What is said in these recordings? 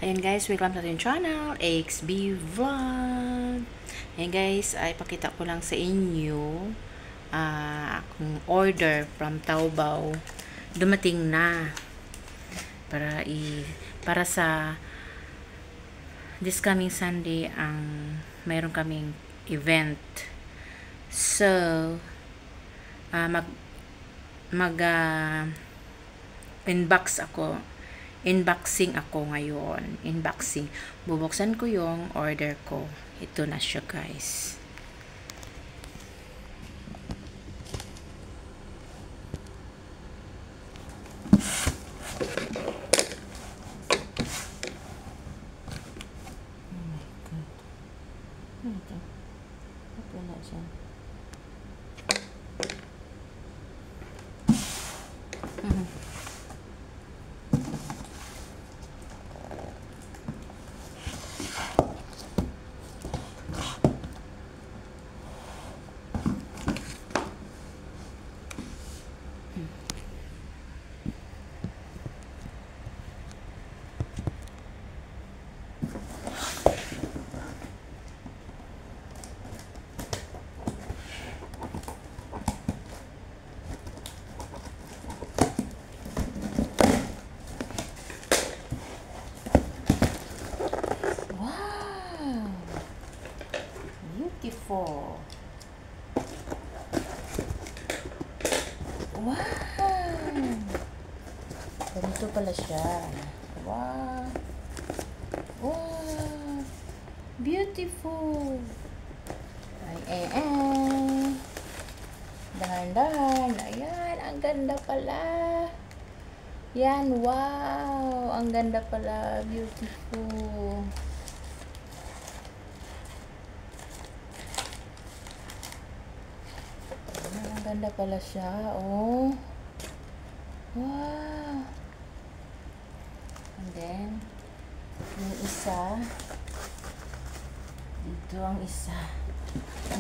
Ayan guys, welcome sa ating channel, XB Vlog. Ayan guys, ay pakita ko lang sa inyo akong order from Taobao. Dumating na para sa this coming Sunday ang mayroon kaming event. So, unboxing ako ngayon. Bubuksan ko yung order ko. Ito na siya guys. Oh my God. Ano ito? Wala siya. Beautiful. Wow! Ganito pala siya. Wow! Wow! Beautiful! Dahan-dahan. Ayan, ang ganda pala. Yan, wow! Ang ganda pala. Beautiful. Ang ganda pala siya, oh. Wow. And then, yung isa. Dito ang isa.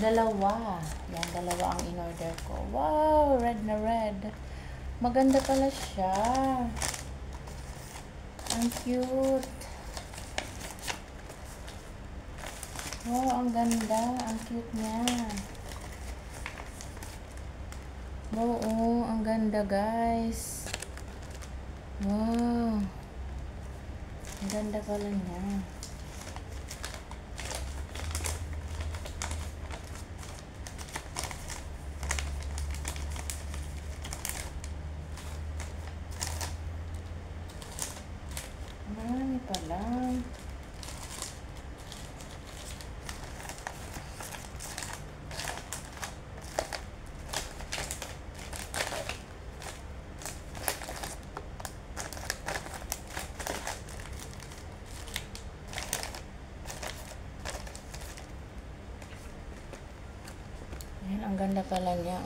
Dalawa. Yan, dalawa ang in-order ko. Wow, red na red. Maganda pala siya. Ang cute. Wow, ang ganda. Ang cute niya. Oo, ang ganda guys. Wow. Ang ganda pala niya. Marami pala. Ayan, ang ganda pala niya.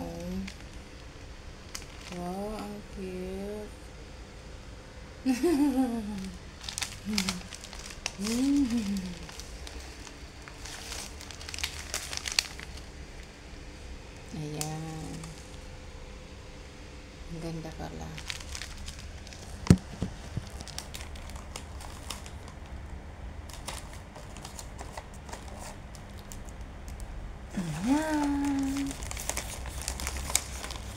Wow, ang cute. Ayan. Ang ganda pala. Ayan.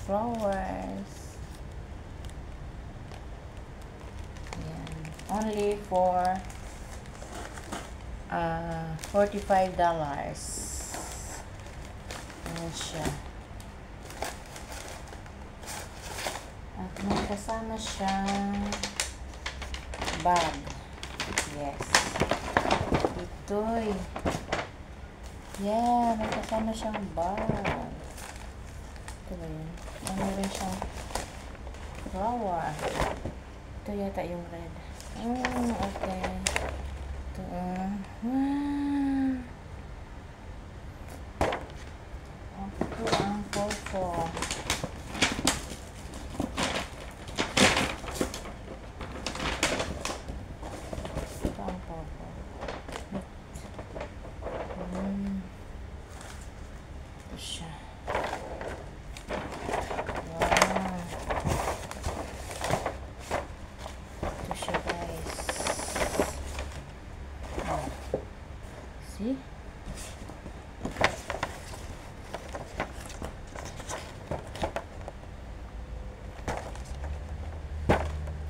Flowers. Ayan. Only for $45. Ayan siya. At may kasama siyang bag. Yes. Ito'y. Yeah, may kasama siyang bag. Ito ba yun? Ano rin siyang flower. Ito yata yung red. Okay. Ito, wow. Ito ang purple. Ito ang purple. Ito siya. Wow. Ito siya guys. See?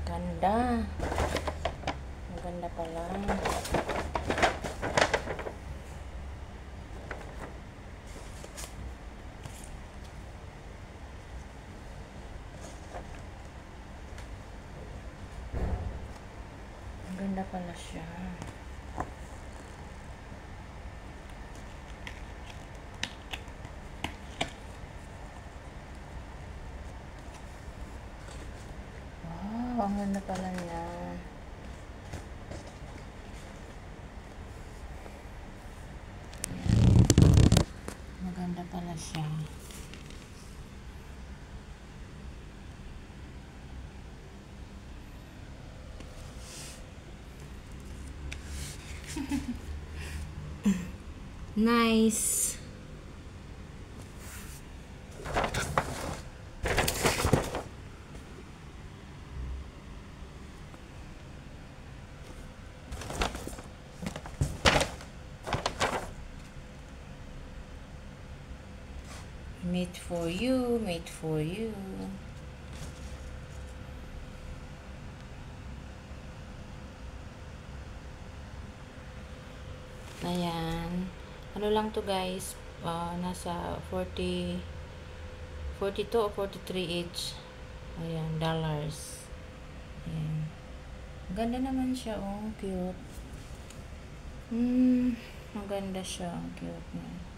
Ganda. Maganda pala. Maganda pala siya. Wow, ang ganda pala niya. Maganda pala siya. Nice. Made for you, made for you. Ayan. Ano lang to guys, nasa 42 o 43 each. Ayan, dollars. Ayan. Ganda naman siya, oh, cute. Maganda siya, cute niya.